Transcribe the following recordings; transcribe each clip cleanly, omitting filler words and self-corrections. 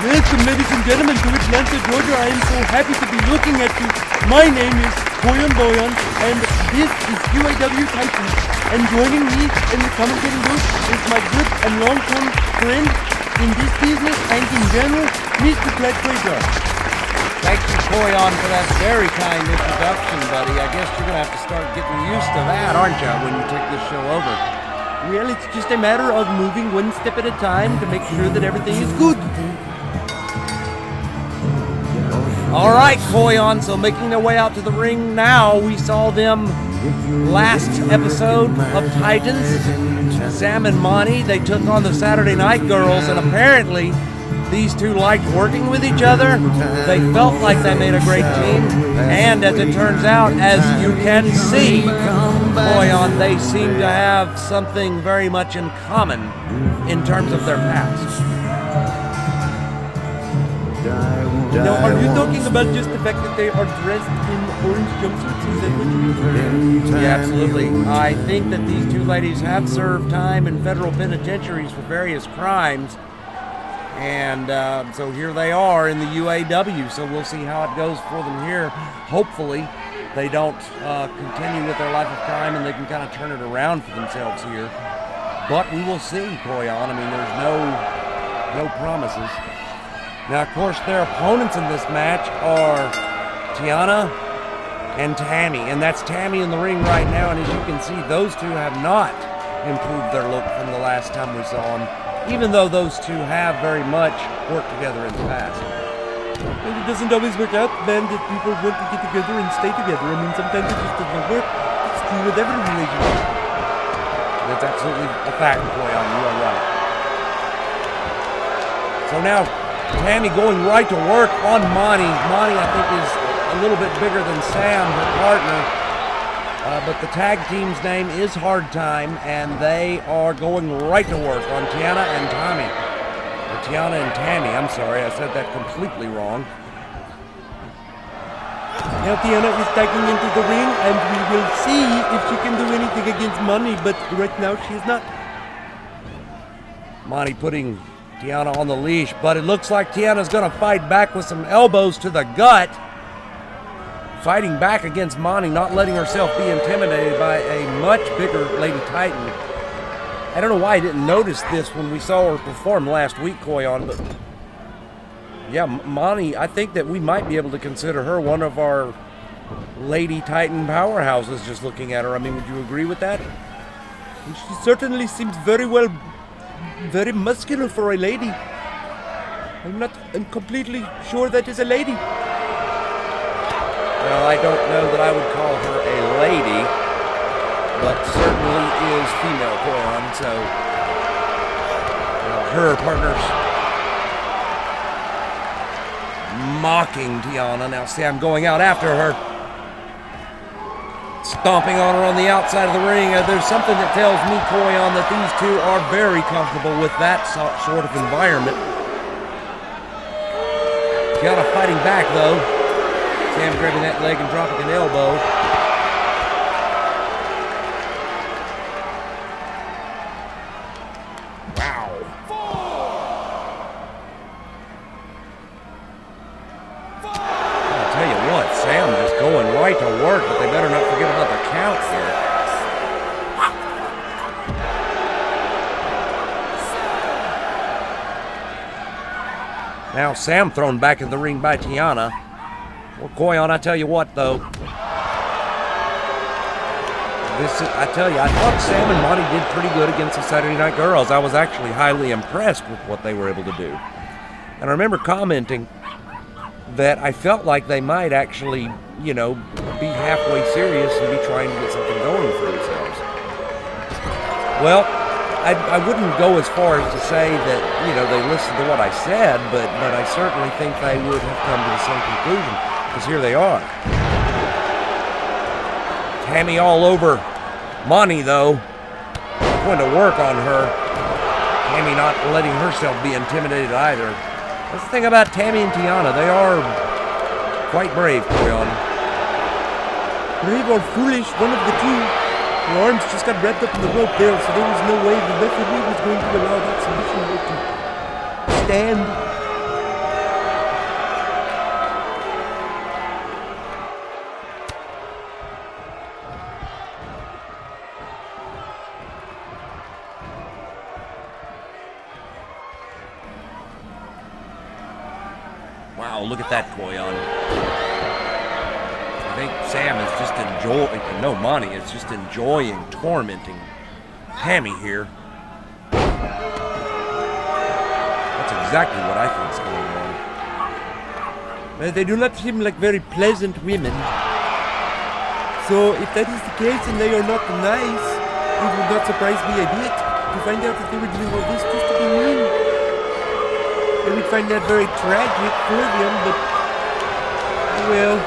Welcome, ladies and gentlemen, to Atlanta, Georgia. I am so happy to be looking at you. My name is Boyan Boyan, and this is Uaw Titans. And joining me in the commentating booth is my good and long-term friend in this business and in general, Mr. Brad Fraser. Thank you, Boyan, for that very kind introduction, buddy. I guess you're going to have to start getting used to that, aren't you, when you take this show over? Well, it's just a matter of moving one step at a time to make sure that everything is good. All right, Koyon, so making their way out to the ring now. We saw them last episode of Titans. Sam and Monty, they took on the Saturday Night Girls, and apparently these two liked working with each other. They felt like they made a great team, and as it turns out, as you can see, Koyon, they seem to have something very much in common in terms of their past. Now, are you talking about just the fact that they are dressed in orange jumpsuits? Is that what you mean? Yeah, absolutely. I think that these two ladies have served time in federal penitentiaries for various crimes. And so here they are in the UAW. So we'll see how it goes for them here. Hopefully they don't continue with their life of crime and they can kind of turn it around for themselves here. But we will see, Koyon. I mean, there's no promises. Now, of course, their opponents in this match are Tiana and Tammy, and that's Tammy in the ring right now, and as you can see, those two have not improved their look from the last time we saw them, even though those two have very much worked together in the past. And it doesn't always work out, man, that people want to get together and stay together. I mean, sometimes it just doesn't work. It's true with every relationship. That's absolutely a fact, Koyon. You are right. So now, Tammy going right to work on Monty. Monty, I think, is a little bit bigger than Sam, her partner. But the tag team's name is Hard Time, and they are going right to work on Tiana and Tommy. Or Tiana and Tammy, I'm sorry, I said that completely wrong. Now Tiana is tagging into the ring, and we will see if she can do anything against Monty, but right now she is not. Monty putting Tiana on the leash, but it looks like Tiana's going to fight back with some elbows to the gut. Fighting back against Monty, not letting herself be intimidated by a much bigger Lady Titan. I don't know why I didn't notice this when we saw her perform last week, Koyon, but yeah, Monty, I think that we might be able to consider her one of our Lady Titan powerhouses just looking at her. I mean, would you agree with that? She certainly seems very muscular for a lady. I'm completely sure that is a lady. Well, I don't know that I would call her a lady, but certainly is female, Koyon, so her partner's mocking Tiana. Now Sam going out after her, stomping on her on the outside of the ring. There's something that tells me, Koyon, that these two are very comfortable with that sort of environment. Tiana fighting back, though. Sam grabbing that leg and dropping an elbow. Wow. I'll tell you what, Sam just going right to work, but they better not forget about the count here. Now Sam thrown back in the ring by Tiana. Well, Koyon, I tell you what, though. I thought Sam and Monty did pretty good against the Saturday Night Girls. I was actually highly impressed with what they were able to do. And I remember commenting that I felt like they might actually, be halfway serious and be trying to get something going for themselves. Well, I wouldn't go as far as to say that, they listened to what I said, but I certainly think they would have come to the same conclusion, because here they are. Tammy all over Monty, though, going to work on her. Tammy not letting herself be intimidated either. That's the thing about Tammy and Tiana. They are quite brave, Koyon. Brave or foolish, one of the two. Her arms just got wrapped up in the rope there, so there was no way the referee was going to allow that submission to stand. Wow, look at that, Koyon. I think Sam is just enjoying, no, Monty is just enjoying tormenting Tammy here. That's exactly what I think is going on. Well, they do not seem like very pleasant women. So if that is the case and they are not nice, it would not surprise me a bit to find out that they were doing all this just to be mean. I would find that very tragic for them, but well.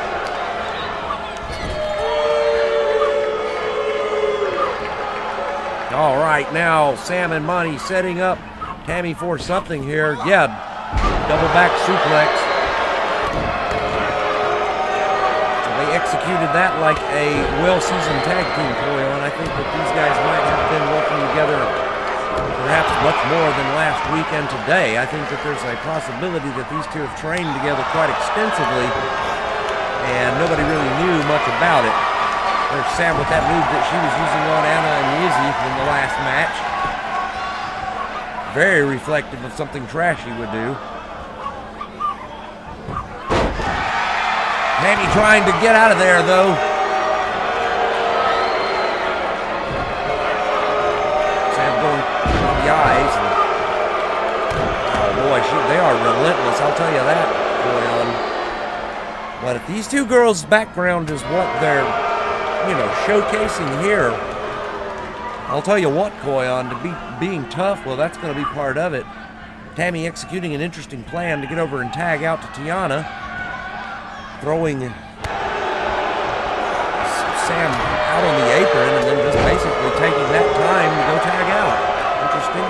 All right, now Sam and Monty setting up Tammy for something here. Yeah, double back suplex. So they executed that like a well-seasoned tag team, Koyon. I think that these guys might have been working together perhaps much more than last week and today. I think that there's a possibility that these two have trained together quite extensively, and nobody really knew much about it. There's Sam with that move that she was using on Anna and Izzy in the last match. Very reflective of something Trashy would do. Tammy trying to get out of there, though. Sam going through the eyes. Oh boy, they are relentless, I'll tell you that, Koyon. But if these two girls' background is what they're, showcasing here, I'll tell you what, Koyon, to be being tough, well, that's going to be part of it. Tammy executing an interesting plan to get over and tag out to Tiana, throwing Sam out on the apron and then just basically taking that time to go tag out. Interesting.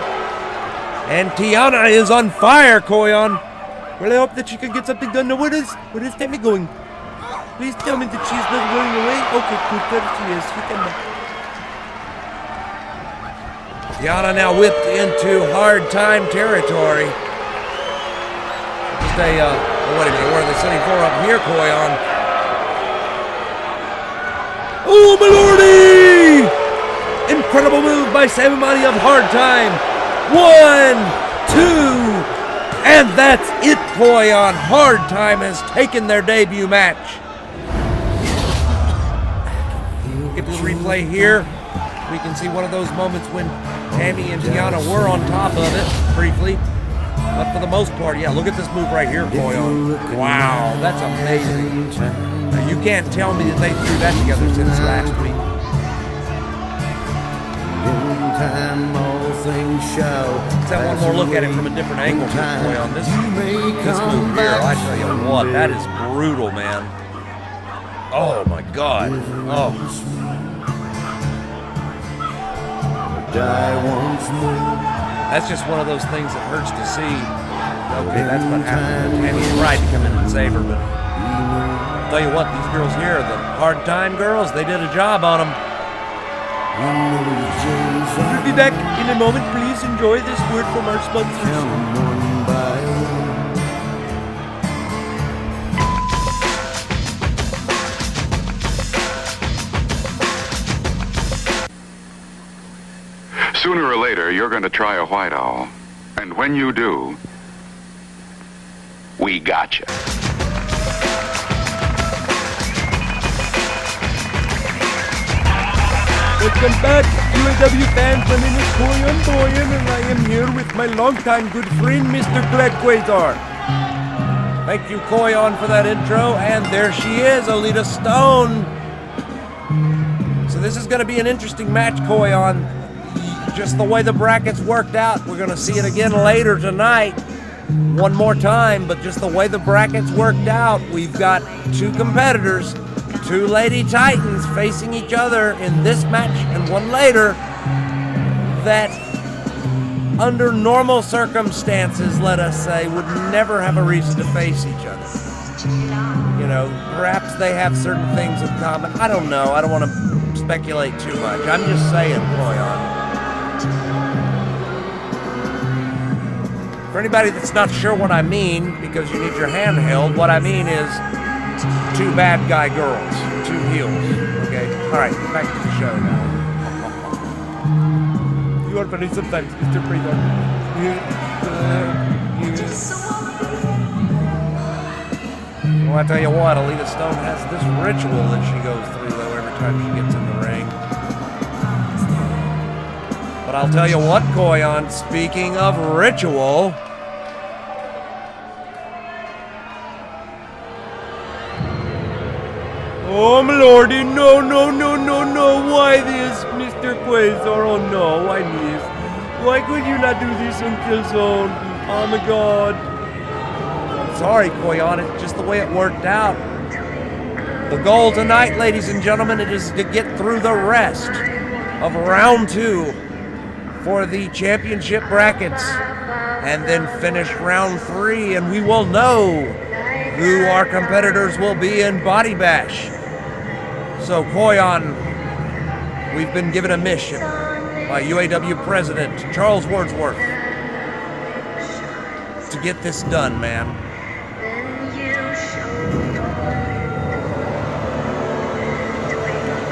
And Tiana is on fire, Koyon. Well, I hope that she can get something done. Now, where is Tammy going? Please tell me that she's not running away. Okay, good. There she is. She can. Tiana now whipped into hard time territory. Just wait a minute, where are they setting for up here, Koyon? Oh, my lordy! Incredible move by Sam and Monty of hard time. 1, 2, and that's it, Koyon. Hard time has taken their debut match. Get this replay here. We can see one of those moments when Tammy and Tiana were on top of it briefly. But for the most part, yeah, look at this move right here, Koyon. Wow, that's amazing. Now, you can't tell me that they threw that together since last week. Let's have one more look at it from a different angle, Koyon. This move here, I tell you what, that is brutal, man. Oh, my God. Oh. That's just one of those things that hurts to see. Okay, that's what happened. Tammy's right to come in and save her, but I'll tell you what, these girls here, the hard time girls, they did a job on them. We'll be back in a moment. Please enjoy this word from our sponsors. Sooner or later, you're going to try a white owl. And when you do, we got you. Welcome back, UAW fans. My name is Koyon and I am here with my longtime good friend, Mr. Black Quasar. Thank you, Koyon, for that intro. And there she is, Olita Stone. So this is going to be an interesting match, Koyon. Just the way the brackets worked out. We're going to see it again later tonight. One more time, but just the way the brackets worked out, we've got two competitors, two Lady Titans facing each other in this match and one later that under normal circumstances, let us say, would never have a reason to face each other. Perhaps they have certain things in common. I don't know. I don't want to speculate too much. I'm just saying, Koyon. For anybody that's not sure what I mean, because you need your hand held, what I mean is two bad guy girls, two heels, okay? All right, back to the show now. You are funny sometimes, Mr. Freedom. I tell you what, Alita Stone has this ritual that she goes through, though, every time she gets in the ring. But I'll tell you what, Koyon, speaking of ritual... Oh, my lordy, no, no, no, no, no. Why this, Mr. Quasar? Oh, no, why this? Why could you not do this on Killzone? Oh, my God. Sorry, Koyon, it's just the way it worked out. The goal tonight, ladies and gentlemen, it is to get through the rest of round 2 for the championship brackets and then finish round 3, and we will know who our competitors will be in Body Bash. So, Koyon, we've been given a mission by UAW President Charles Wordsworth to get this done, man.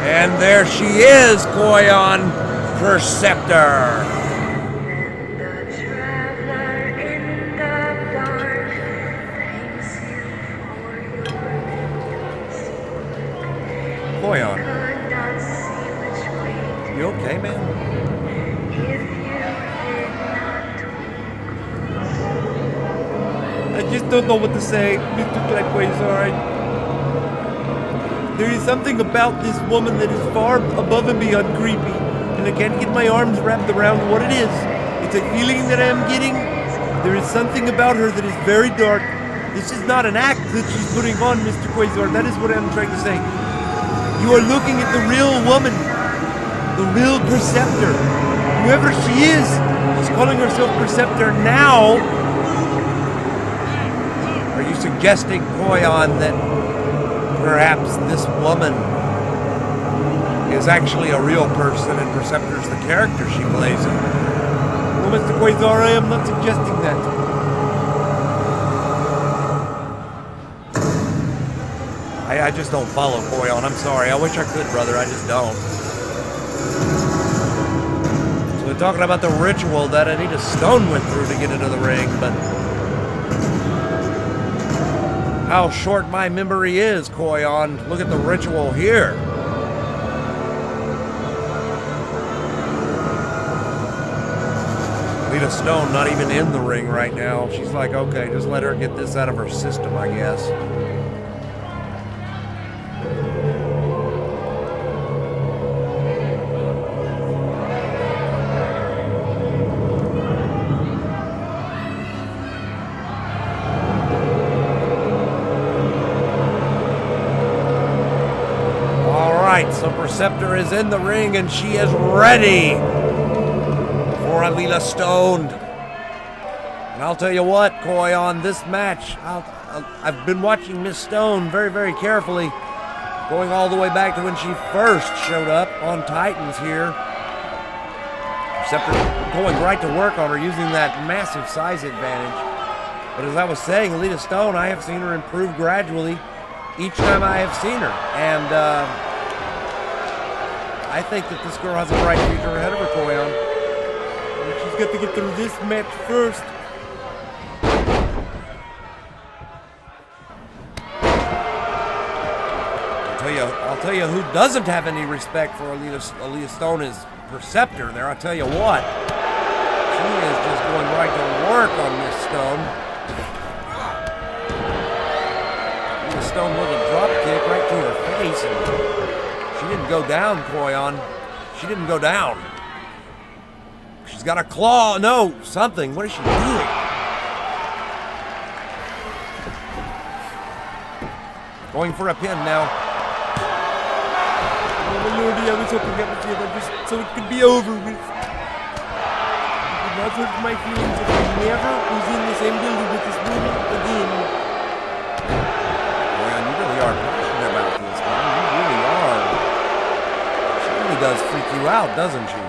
And there she is, Koyon, Perceptor. Koyon, you okay, man? I just don't know what to say, Mr. Quasar. There is something about this woman that is far above and beyond creepy, and I can't get my arms wrapped around what it is. It's a feeling that I am getting. There is something about her that is very dark. This is not an act that she's putting on, Mr. Quasar. That is what I'm trying to say. You are looking at the real woman, the real Perceptor. Whoever she is, she's calling herself Perceptor now. Are you suggesting, Koyon, that perhaps this woman is actually a real person and Perceptor's the character she plays in? Well, Mr. Quasar, I am not suggesting that. I just don't follow Koyon. I'm sorry. I wish I could, brother. I just don't. So we're talking about the ritual that Anita Stone went through to get into the ring, but how short my memory is, Koyon. Look at the ritual here. Anita Stone not even in the ring right now. She's like, okay, just let her get this out of her system, I guess. So Perceptor is in the ring and she is ready for Alita Stone. And I'll tell you what, Koyon, this match, I've been watching Miss Stone very, very carefully, going all the way back to when she first showed up on Titans here. Perceptor going right to work on her, using that massive size advantage. But as I was saying, Alita Stone, I have seen her improve gradually each time I have seen her. And I think that this girl has a bright future ahead of her, Koyon. She's got to get through this match first. I'll tell you who doesn't have any respect for Alita Stone is Perceptor there. I'll tell you what. She is just going right to work on Miss Stone. Alita Stone with a drop kick right to her face. And she didn't go down, Koyon. She didn't go down. She's got a claw. No, something. What is she doing? Going for a pin now. Oh, my lordy, I was hoping that would get just so it could be over with. It would not hurt my feelings if I never was in the same building with this woman again. Man, you really are passionate about this, man. You really are. She really does freak you out, doesn't she?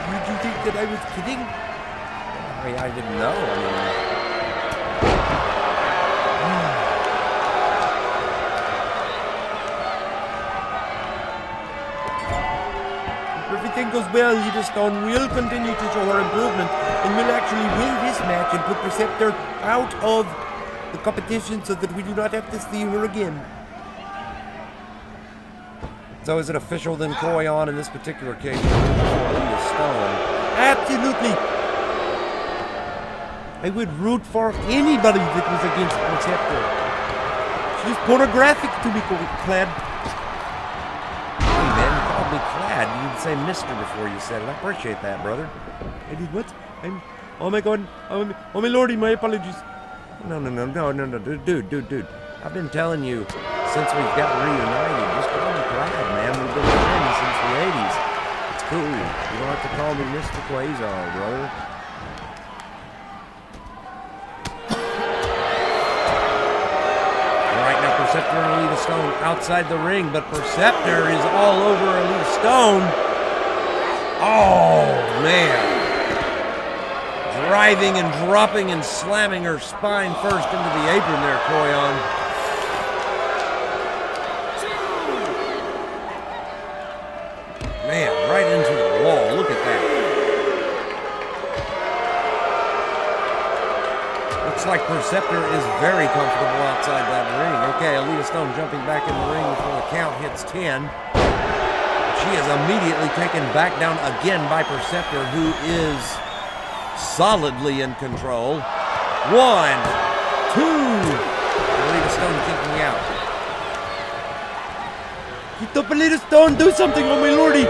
Did you think that I was kidding? I didn't know. If everything goes well, Alita Stone will continue to show her improvement and will actually win this match and put Perceptor out of the competition so that we do not have to see her again. So is it official then, Koi on in this particular case? Alita Stone. Absolutely. I would root for anybody that was against Perceptor. She's pornographic to me, Clad. Hey man, you called me Clad. You didn't say Mister before you said it. I appreciate that, brother. I did what? Oh my god. Oh my lordy, my apologies. No, dude. I've been telling you since we've got reunited. Just call me Clad, man. We've been friends since the 80s. It's cool. You don't have to call me Mr. Quasar, brother. Right now, Perceptor and Alita Stone outside the ring, but Perceptor is all over Alita Stone. Oh, man. Driving and dropping and slamming her spine first into the apron there, Koyon. Man, right into the wall. Look at that. Looks like Perceptor is very comfortable outside that ring. Okay, Alita Stone jumping back in the ring before the count hits 10. She is immediately taken back down again by Perceptor, who is solidly in control. 1, 2. Alita Stone kicking out. Get up, Alita Stone, do something, oh my lordy!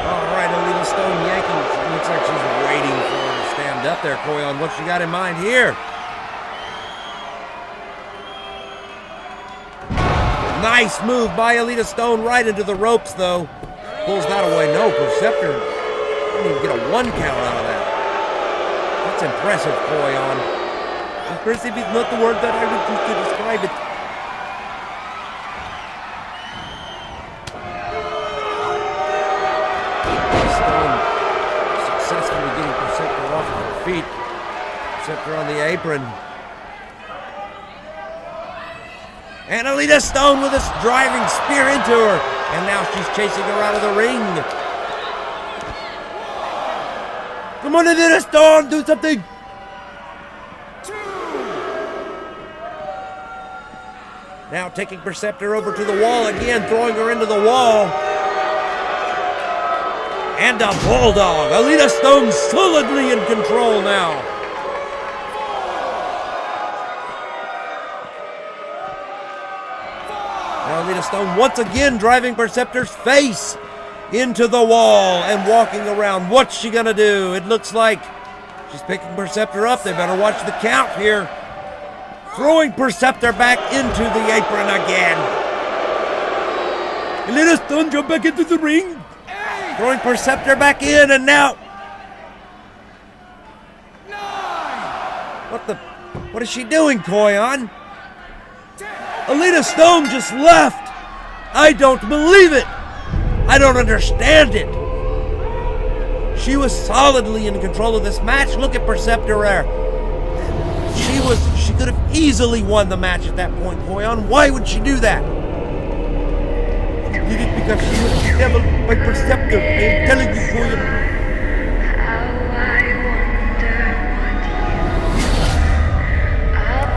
Alright, Alita Stone yanking. Looks like she's waiting for her to stand up there, Koyon. What she got in mind here? Nice move by Alita Stone right into the ropes, though. Pulls that away. No, Perceptor didn't even get a 1 count out of that. That's impressive, Koyon. Impressive is not the word that I would use to describe it. Stone successfully getting Perceptor off of her feet. Perceptor on the apron. And Alita Stone with a driving spear into her. And now she's chasing her out of the ring. Come on, Alita Stone, do something. 2. Now taking Perceptor over to the wall again, throwing her into the wall. And a bulldog. Alita Stone solidly in control now. Now Alita Stone once again driving Perceptor's face into the wall and walking around. What's she gonna do? It looks like she's picking Perceptor up. They better watch the count here. Throwing Perceptor back into the apron again. Alita Stone jump back into the ring. Throwing Perceptor back in, and now... 9. What is she doing, Koyon? Alita Stone just left. I don't believe it. I don't understand it. She was solidly in control of this match. Look at Perceptor there. She could have easily won the match at that point, Koyon. Why would she do that? She did it because she was deviled by Perceptor. I am telling you, Koyon.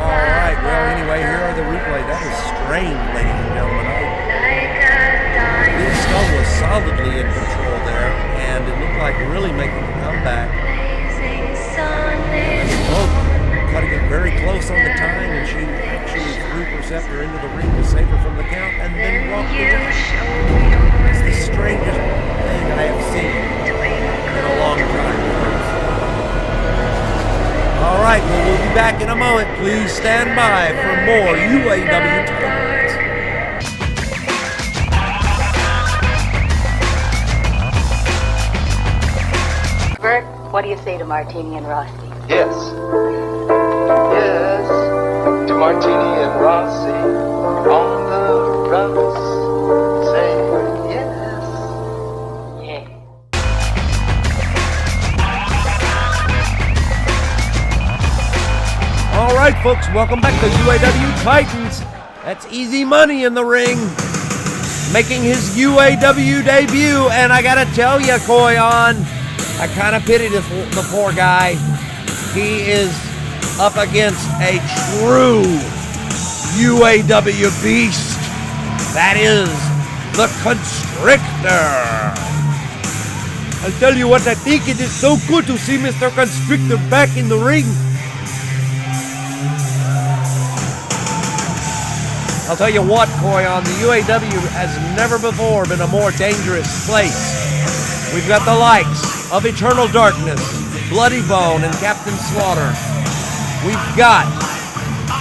Alright, well anyway, here are the replays. That was strange, ladies and gentlemen. Alita Stone was solidly in control there, and it looked like really making a comeback. Both cutting it very close on the time, and she actually threw Perceptor into the ring to save her from the count, and then walked away. It's the strangest thing I have seen in a long time. All right, well, we'll be back in a moment. Please stand by for more UAW Titans. Bert, what do you say to Martini and Rossi? Yes. Yes. To Martini and Rossi on the runs. Say yes. Yeah. All right, folks, welcome back to UAW Titans. That's Easy Money in the ring, making his UAW debut. And I gotta tell you, Koyon, I kind of pity the poor guy. He is up against a true UAW beast. That is the Constrictor. I'll tell you what, I think it is so good to see Mr. Constrictor back in the ring. I'll tell you what, Koyon, the UAW has never before been a more dangerous place. We've got the likes of Eternal Darkness, Bloody Bone, and Captain Slaughter. We've got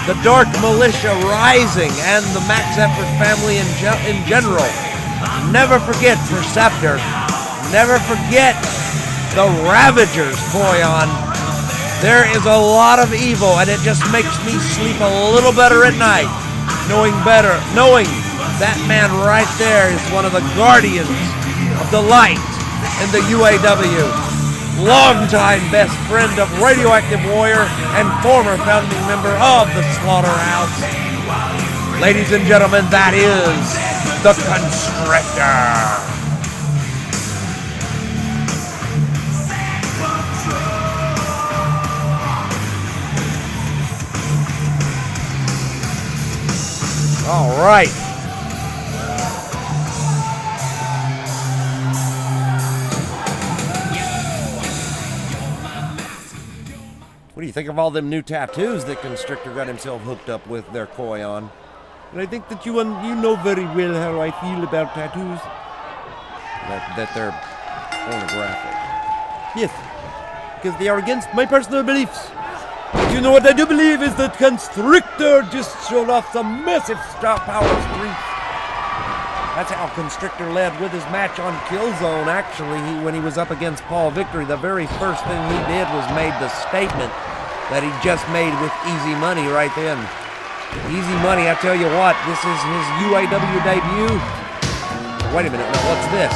the Dark Militia Rising and the Max Effort family in general. Never forget Perceptor. Never forget the Ravagers, Koyon. There is a lot of evil, and it just makes me sleep a little better at night. Knowing that man right there is one of the guardians of the light in the UAW. Longtime best friend of Radioactive Warrior and former founding member of the Slaughterhouse. Ladies and gentlemen, that is the Constrictor. All right. What do you think of all them new tattoos that Constrictor got himself hooked up with there, Koyon? And I think that you know very well how I feel about tattoos. That they're pornographic. Yes, because they are against my personal beliefs. But you know what I do believe is that Constrictor just showed off some massive star power strength. That's how Constrictor led with his match on Killzone. Actually, when he was up against Paul Victory, the very first thing he did was made the statement that he just made with Easy Money right then. Easy Money, I tell you what, this is his UAW debut. Wait a minute, now what's this?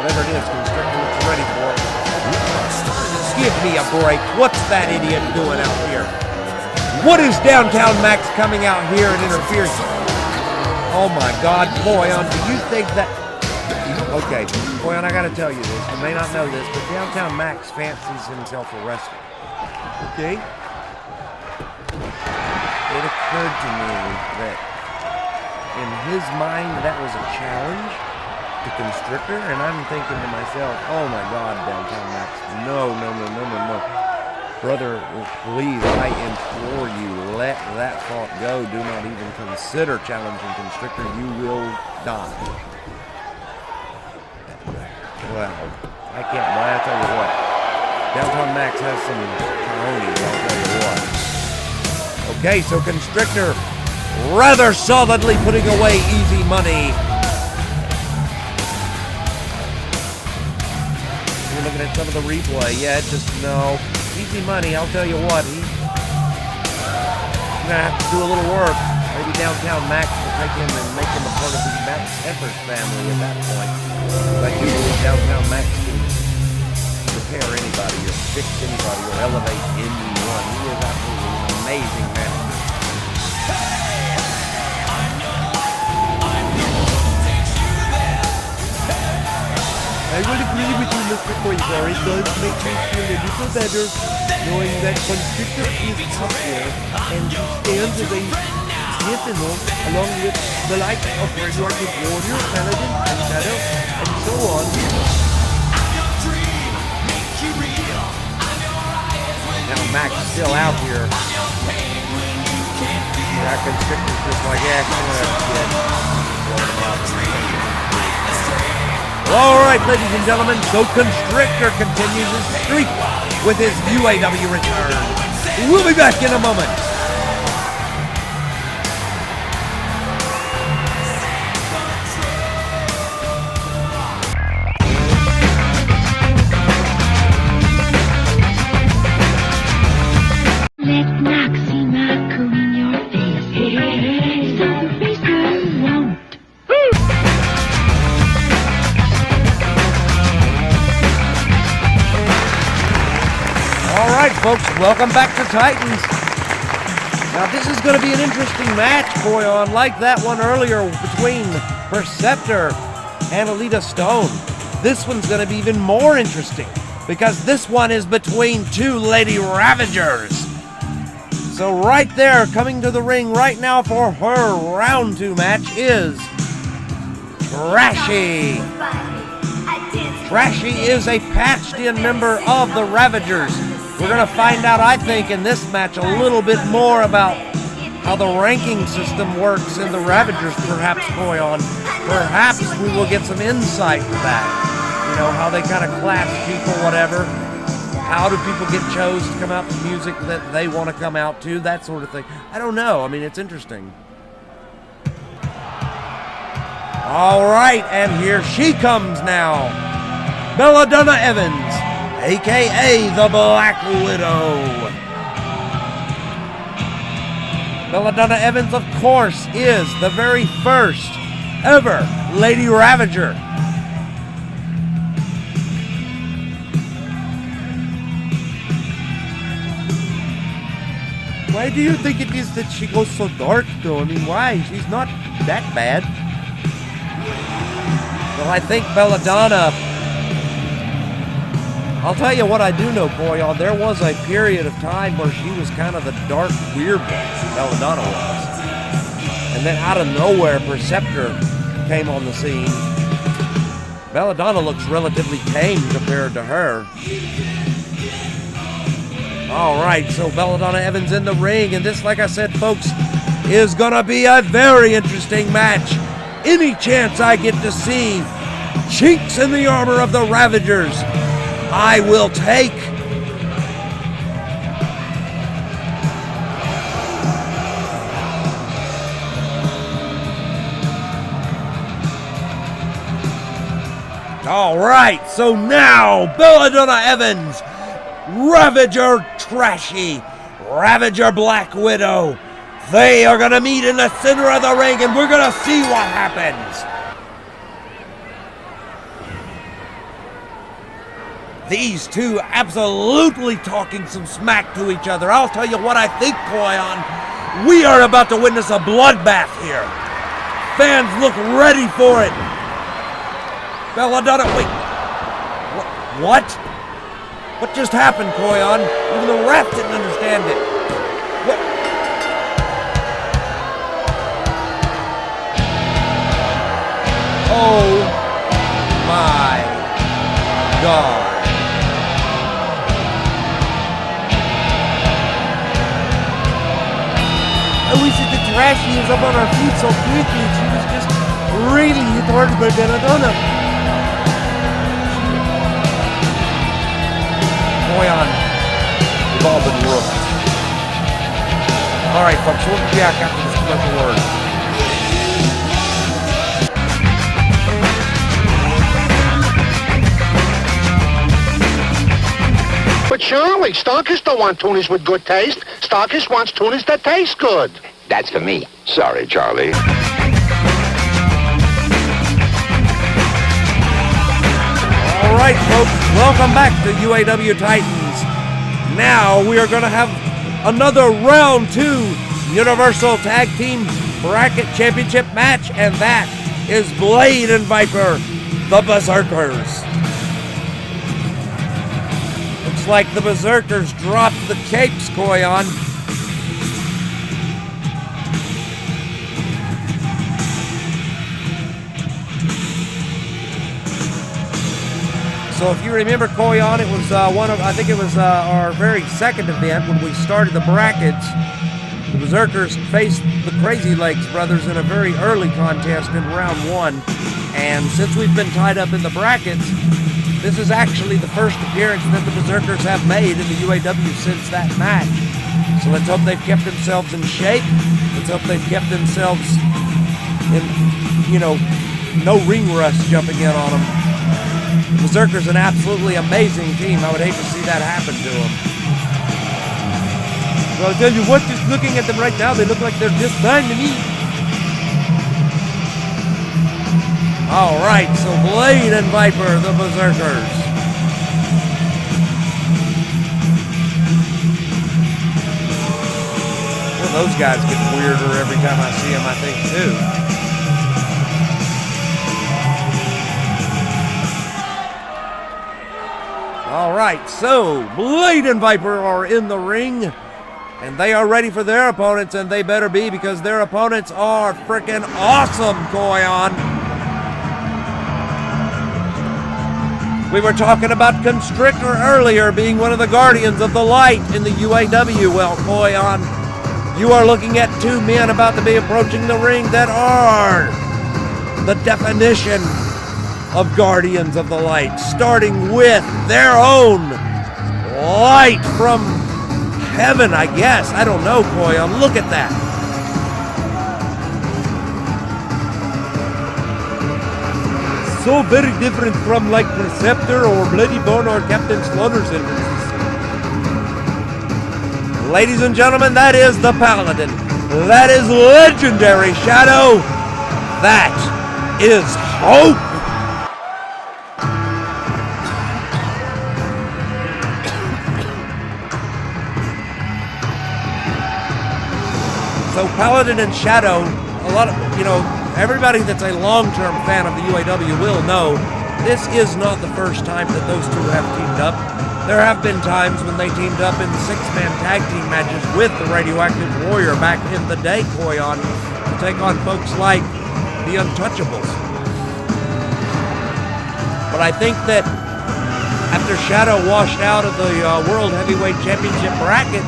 Whatever it is, Constrictor looks ready for it. Give me a break. What's that idiot doing out here? What is Downtown Max coming out here and interfering? Oh my God, Koyon, do you think that... Okay, Koyon, I gotta tell you this. You may not know this, but Downtown Max fancies himself a wrestler. Okay? It occurred to me that in his mind that was a challenge to Constrictor, and I'm thinking to myself, oh my God, Downtown Max, no. Brother, please, I implore you, let that thought go. Do not even consider challenging Constrictor. You will die. Well, I can't lie, I'll tell you what. Downtown Max has some cojones, I'll tell you what. Okay, so Constrictor rather solidly putting away Easy Money. We're looking at some of the replay. Yeah, just no. Easy Money, I'll tell you what, he's gonna have to do a little work. Maybe Downtown Max will take him and make him a part of the Max Effort family at that point. But I do believe Downtown Max can repair anybody or fix anybody or elevate anyone. He is absolutely an amazing manager. I will agree with you, Mr. Koizar. It does make me feel a little better knowing that Constrictor is up there and he stands as a sentinel along with the likes of Radioactive Warrior, Paladin, and Shadow, and so on. Now Max is still out here. Yeah, Constrictor's just like, yeah, come on, kid. Blowing him up. All right, ladies and gentlemen, so Constrictor continues his streak with his UAW return. We'll be back in a moment. Let Moxie Marco in your face. So the face girl won't. All right, folks, welcome back to Titans. Now, this is going to be an interesting match, Koyon, like that one earlier between Perceptor and Alita Stone. This one's going to be even more interesting because this one is between two Lady Ravagers. So right there, coming to the ring right now for her round 2 match is Trashy. Trashy is a patched-in member of the Ravagers. We're going to find out, I think, in this match a little bit more about how the ranking system works in the Ravagers, perhaps, Koyon. Perhaps we will get some insight to that. You know, how they kind of class people, whatever. How do people get chose to come out to music that they want to come out to, that sort of thing. I don't know. I mean, it's interesting. All right, and here she comes now. Belladonna Evans, a.k.a. the Black Widow. Belladonna Evans, of course, is the very first ever Lady Ravager. Why do you think it is that she goes so dark, though? I mean, why? She's not that bad. Well, I think Belladonna... I'll tell you what I do know, Koyon. There was a period of time where she was kind of the dark, weird one, Belladonna was. And then out of nowhere, Perceptor came on the scene. Belladonna looks relatively tame compared to her. All right, so Belladonna Evans in the ring, and this, like I said, folks, is gonna be a very interesting match. Any chance I get to see chinks in the armor of the Ravagers, I will take. All right, so now Belladonna Evans, Ravager Trashy, Ravager Black Widow. They are going to meet in the center of the ring, and we're going to see what happens. These two absolutely talking some smack to each other. I'll tell you what I think, Koyon. We are about to witness a bloodbath here. Fans look ready for it. Belladonna, wait. What? What just happened, Koyon? Even the ref didn't understand it. What? Oh my God. I wish that the Trashy was up on our feet so quickly. She was just really hit hard by Belladonna. Koyon, we've all been rooked. All right, folks, we'll be back after this commercial word. But surely, Starkist don't want tunas with good taste. Starkist wants tunas that taste good. That's for me. Sorry, Charlie. All right, folks, welcome back to UAW Titans. Now we are going to have another round 2 Universal Tag Team Bracket Championship match, and that is Blade and Viper, the Berserkers. Looks like the Berserkers dropped the capes, Koyon. So if you remember, Koyon, it was our very second event when we started the brackets. The Berserkers faced the Crazy Legs brothers in a very early contest in round 1. And since we've been tied up in the brackets, this is actually the first appearance that the Berserkers have made in the UAW since that match. So let's hope they've kept themselves in shape. Let's hope they've kept themselves in, no ring rust jumping in on them. The Berserkers an absolutely amazing team. I would hate to see that happen to them. Well, I'll tell you what, just looking at them right now, they look like they're just fine to me. All right, so Blade and Viper, the Berserkers. Well, those guys get weirder every time I see them, I think, too. right, so Blade and Viper are in the ring, and they are ready for their opponents, and they better be, because their opponents are freaking awesome, Koyon. We were talking about Constrictor earlier being one of the Guardians of the Light in the UAW. Well, Koyon, you are looking at two men about to be approaching the ring that are the definition of Guardians of the Light, starting with their own light from heaven, I guess. I don't know, Koyon. Look at that. So very different from like Perceptor or Bloody Bone or Captain Slaughter's entrances. Ladies and gentlemen, that is the Paladin. That is legendary Shadow. That is Hope. So Paladin and Shadow, a lot of, everybody that's a long-term fan of the UAW will know this is not the first time that those two have teamed up. There have been times when they teamed up in 6-man tag team matches with the Radioactive Warrior back in the day, Koyon, to take on folks like the Untouchables. But I think that after Shadow washed out of the World Heavyweight Championship bracket,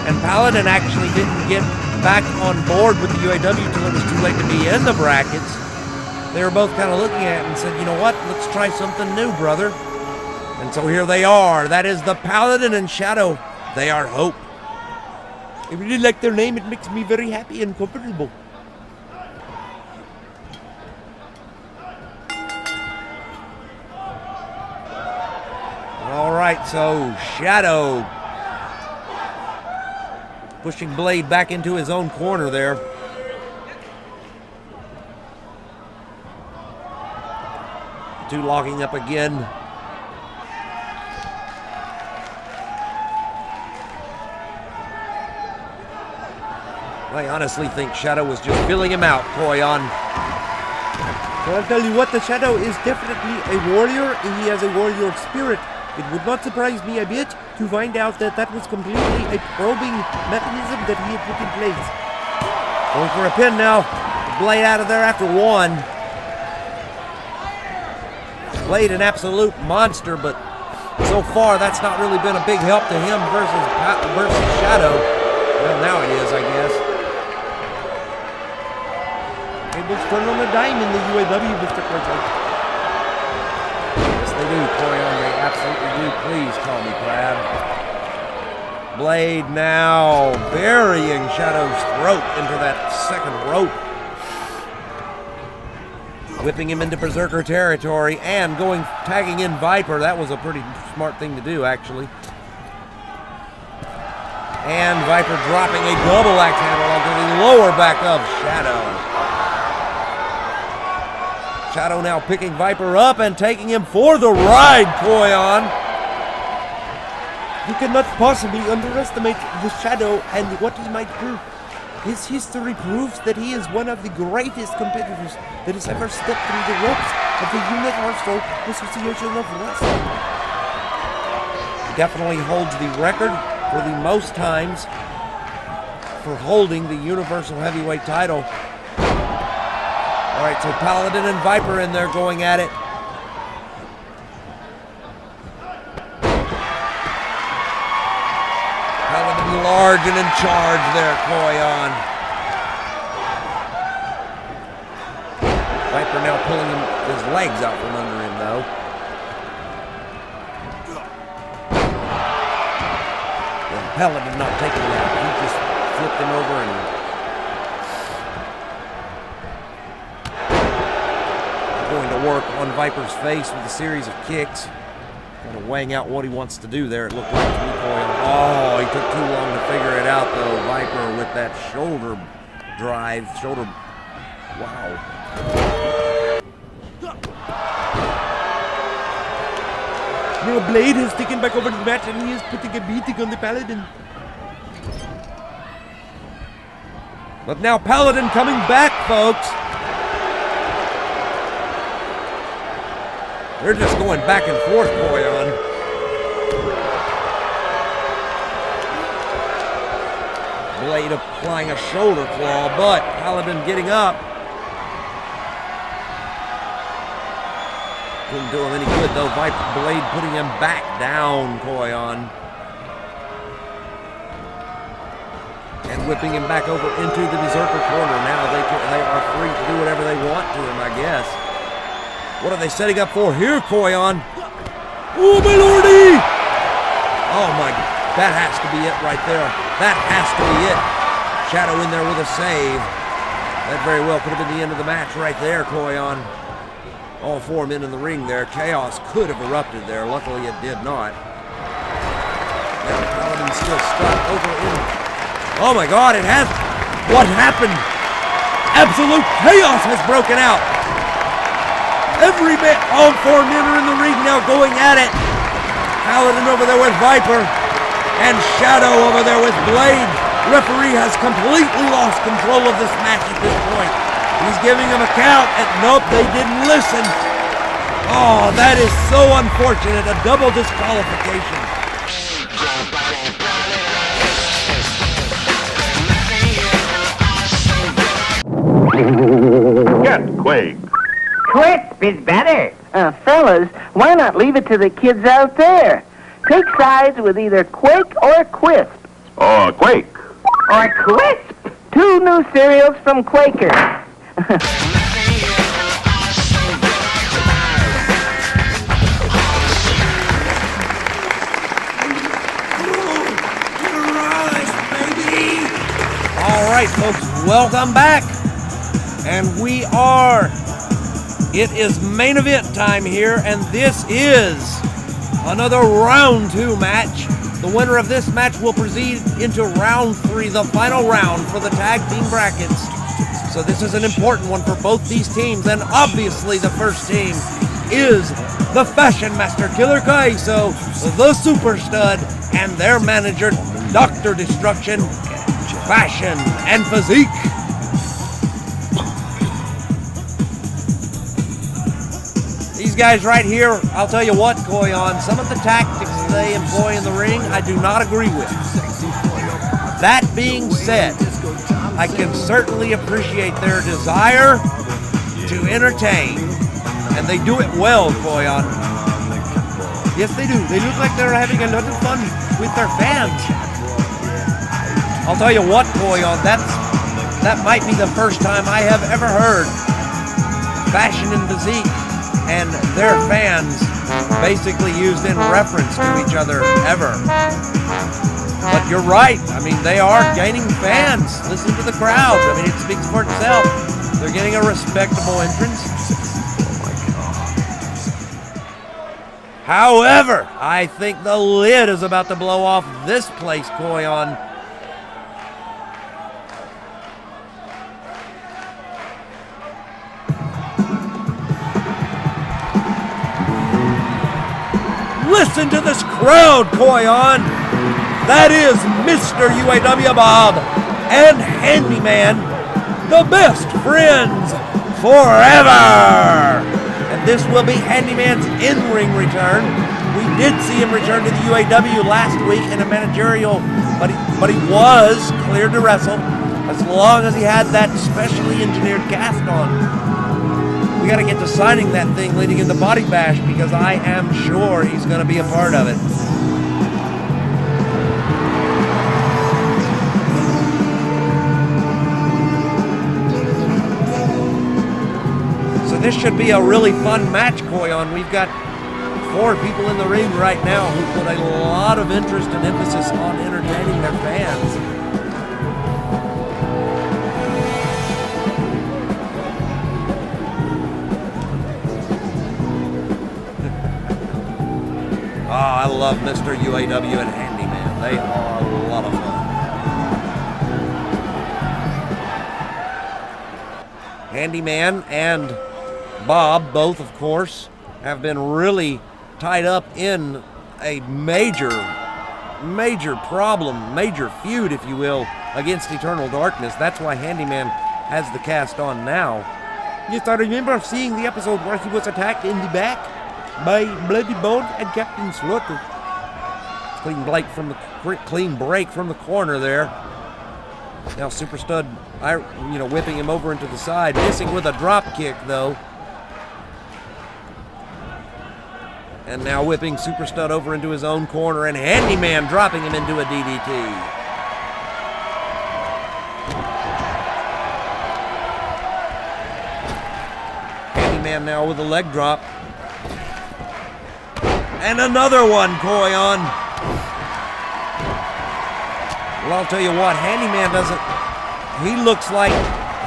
and Paladin actually didn't get back on board with the UAW till it was too late to be in the brackets, they were both kind of looking at it and said, you know what, let's try something new, brother. And so here they are. That is the Paladin and Shadow. They are Hope. I really like their name. It makes me very happy and comfortable. All right, so Shadow pushing Blade back into his own corner there. The two locking up again. I honestly think Shadow was just filling him out, Koyon. So I'll tell you what, the Shadow is definitely a warrior, and he has a warrior spirit. It would not surprise me a bit to find out that that was completely a probing mechanism that he had put in place. Going for a pin now. Blade out of there after one. Blade an absolute monster, but so far that's not really been a big help to him versus Shadow. Well, now it is, I guess. Tables turn on a dime in the UAW, Mr. Carter. Yes, they do, Koyon. They absolutely do. Please call me Crab. Blade now burying Shadow's throat into that second rope. Whipping him into Berserker territory and tagging in Viper. That was a pretty smart thing to do, actually. And Viper dropping a double axe handle onto the lower back of Shadow. Shadow now picking Viper up and taking him for the ride, Koyon. You cannot possibly underestimate the Shadow and what he might do. His history proves that he is one of the greatest competitors that has ever stepped through the ropes of the Universal Association of Wrestling. He definitely holds the record for the most times for holding the Universal Heavyweight title. All right, so Paladin and Viper in there going at it. Paladin large and in charge there, Koyon. Viper now pulling his legs out from under him, though. And Paladin not taking that. He just flipped him over and going to work on Viper's face with a series of kicks. Kind of weighing out what he wants to do there, it looked like to me, Koyon. Oh, he took too long to figure it out, though. Viper with that shoulder drive. Wow. Now Blade has taken back over the match and he is putting a beating on the Paladin. But now Paladin coming back, folks. They're just going back and forth, Koyon. Blade applying a shoulder claw, but Paladin getting up. Didn't do him any good though. Viper Blade putting him back down, Koyon. And whipping him back over into the Berserker corner. Now they are free to do whatever they want to him, I guess. What are they setting up for here, Koyon? Oh, my lordy! Oh, my. That has to be it right there. That has to be it. Shadow in there with a save. That very well could have been the end of the match right there, Koyon. All four men in the ring there. Chaos could have erupted there. Luckily, it did not. And Paladin still stuck over in. Oh my God, it has. What happened? Absolute chaos has broken out. Every man, all four men are in the ring now going at it. Paladin over there with Viper. And Shadow over there with Blade. Referee has completely lost control of this match at this point. He's giving him a count, and nope, they didn't listen. Oh, that is so unfortunate. A double disqualification. Get Quake. Crisp is better. Fellas, why not leave it to the kids out there? Pick sides with either Quake or Quisp. Or Quake. Or Quisp. 2 new cereals from Quaker. All right, folks, welcome back. And we are, it is main event time here, and this is another round 2 match. The winner of this match will proceed into round 3, the final round for the tag team brackets. So this is an important one for both these teams, and obviously the first team is the Fashion Master Killer Kaiso, the Super Stud, and their manager, Dr. Destruction, Fashion and Physique. These guys right here, I'll tell you what, Koyon, some of the tactics they employ in the ring, I do not agree with. That being said, I can certainly appreciate their desire to entertain, and they do it well, Koyon. Yes, they do. They look like they're having a lot of fun with their fans. I'll tell you what, Koyon, that might be the first time I have ever heard Fashion and Physique and their fans basically used in reference to each other ever. But you're right. I mean, they are gaining fans. Listen to the crowd. I mean, it speaks for itself. They're getting a respectable entrance. However, I think the lid is about to blow off this place, Koyon. Listen to this crowd, Koyon. That is Mr. UAW Bob and Handyman, the best friends forever. And this will be Handyman's in-ring return. We did see him return to the UAW last week in a managerial, but he was cleared to wrestle as long as he had that specially engineered cast on. We got to get to signing that thing leading into Body Bash because I am sure he's going to be a part of it. So this should be a really fun match, Koyon. We've got 4 people in the ring right now who put a lot of interest and emphasis on entertaining their fans. Oh, I love Mr. UAW and Handyman. They are a lot of fun. Handyman and Bob, both of course, have been really tied up in a major problem, major feud, if you will, against Eternal Darkness. That's why Handyman has the cast on now. Yes, I remember seeing the episode where he was attacked in the back by Bloody Bone and Captain Slaughter. Clean break from the corner there. Now Super Stud, whipping him over into the side, missing with a drop kick though. And now whipping Super Stud over into his own corner, and Handyman dropping him into a DDT. Handyman now with a leg drop. And another one, Koyon. Well, I'll tell you what, Handyman he looks like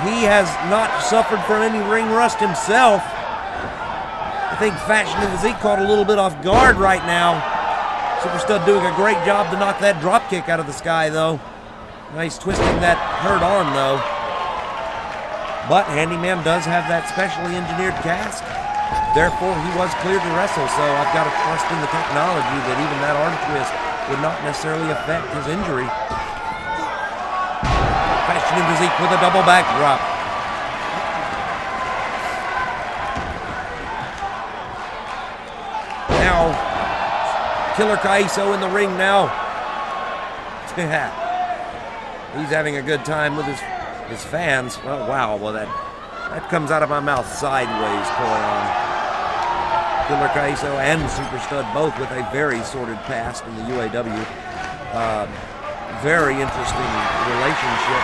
he has not suffered from any ring rust himself. I think Fashion and Physique caught a little bit off guard right now. Super Stud doing a great job to knock that drop kick out of the sky, though. Nice twisting that hurt arm, though. But Handyman does have that specially engineered cast. Therefore, he was cleared to wrestle, so I've got to trust in the technology that even that arm twist would not necessarily affect his injury. Fashion and Physique with a double backdrop. Now, Killer Kaiso in the ring now. He's having a good time with his fans. Oh, wow. Well, that comes out of my mouth sideways, Koyon. Killer Kaiso and Super Stud both with a very sordid past in the UAW. Very interesting relationship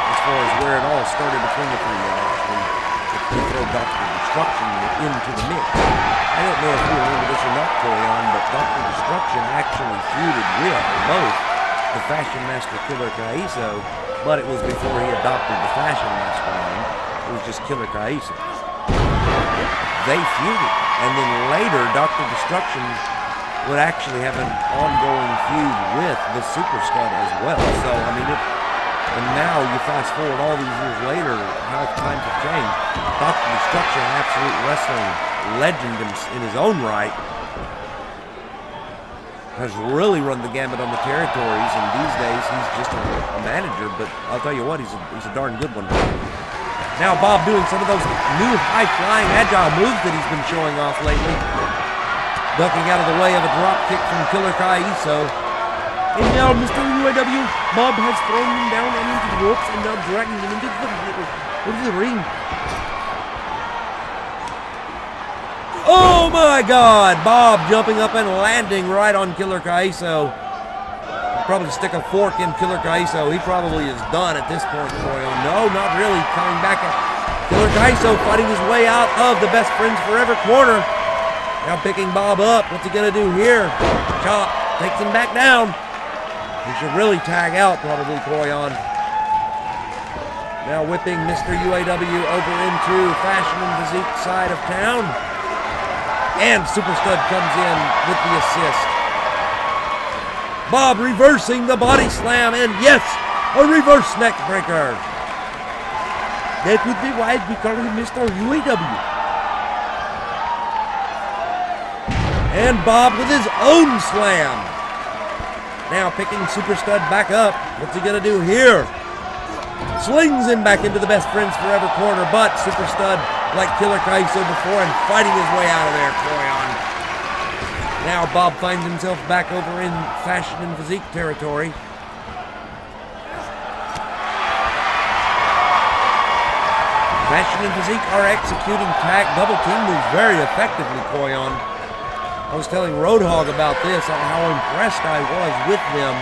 as far as where it all started between the three men, actually. If we throw Dr. Destruction into the mix. I don't know if you remember this or not, Koyon, but Dr. Destruction actually feuded with both the Fashion Master Killer Kaiso, but it was before he adopted the Fashion Master name. It was just Killer Kaiso. They feuded, and then later Dr. Destruction would actually have an ongoing feud with the Super Stud as well. So, I mean, and now you fast forward all these years later, how times have changed. Dr. Destruction, an absolute wrestling legend in his own right, has really run the gamut on the territories, and these days he's just a manager, but I'll tell you what, he's a darn good one. Now Bob doing some of those new high-flying agile moves that he's been showing off lately. Ducking out of the way of a drop kick from Killer Kaiso. And now Mr. UAW, Bob has thrown him down and into the ropes and now dragging him into the ring. Oh my God! Bob jumping up and landing right on Killer Kaiso. Probably stick a fork in Killer Kaiso. He probably is done at this point, Koyon. No, not really. Coming back at Killer Kaiso, fighting his way out of the Best Friends Forever corner. Now picking Bob up. What's he gonna do here? Chop. Takes him back down. He should really tag out, probably, Koyon. Now whipping Mr. UAW over into Fashion and Physique side of town. And Super Stud comes in with the assist. Bob reversing the body slam, and yes, a reverse neck breaker. That would be why we call him Mr. UAW. And Bob with his own slam. Now picking Super Stud back up. What's he gonna do here? Slings him back into the Best Friends Forever corner, but Super Stud, like Killer Kaiso before, and fighting his way out of there, Koyon. Now Bob finds himself back over in Fashion and Physique territory. Fashion and Physique are executing tag double team moves very effectively, Koyon. I was telling Roadhog about this, how impressed I was with them.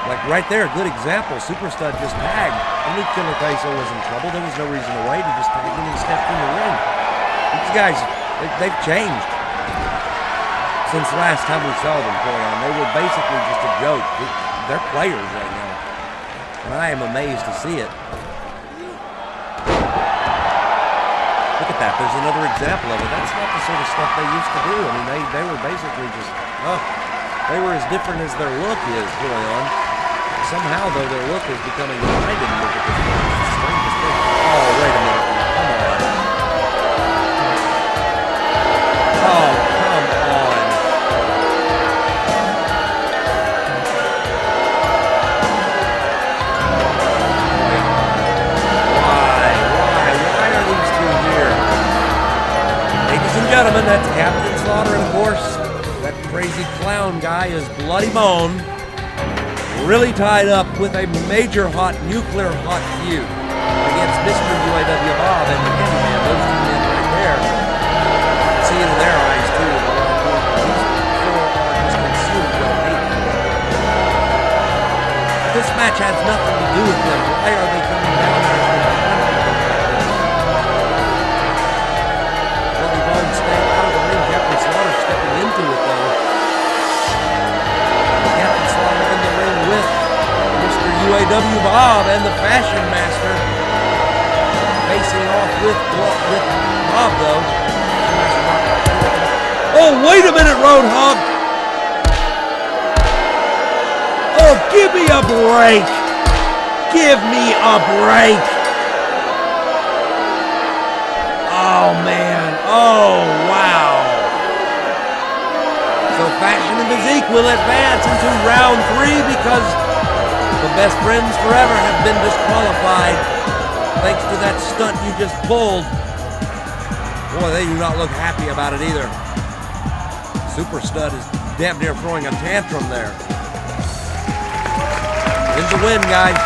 Like right there, a good example. Super Stud just tagged. I knew Killer Kaiso was in trouble. There was no reason to wait. He just tagged him and stepped in the ring. These guys, they've changed since last time we saw them, Koyon. They were basically just a joke. They're players right now. And I am amazed to see it. Look at that. There's another example of it. That's not the sort of stuff they used to do. I mean, they were basically just, they were as different as their look is, Koyon. Somehow, though, their look is becoming reminded. Look at this. It's the strangest thing. Oh, wait a minute. Come on. Oh, come on. Why are these two here? Ladies and gentlemen, that's Captain Slaughter, and of course, that crazy clown guy is Bloody Bone. really tied up with a major nuclear hot feud against Mr. UAW Bob and the Handyman. Those two men right there. See it in their eyes too. These four are just consumed with hate. This match has nothing to do with them. Why are they coming down there? Bloody Bones staying out of the ring. Captain Slaughter stepping into it though. Captain Slaughter in the ring with Mr. UAW Bob and the Fashion Master. Facing off with Bob though. Oh, wait a minute, Roadhog! Oh, give me a break! Give me a break! Oh, man. Oh, wow. So Fashion and Physique will advance into round 3 because the best friends forever have been disqualified thanks to that stunt you just pulled. Boy, they do not look happy about it either. Super Stud is damn near throwing a tantrum there. Wins the win, guys.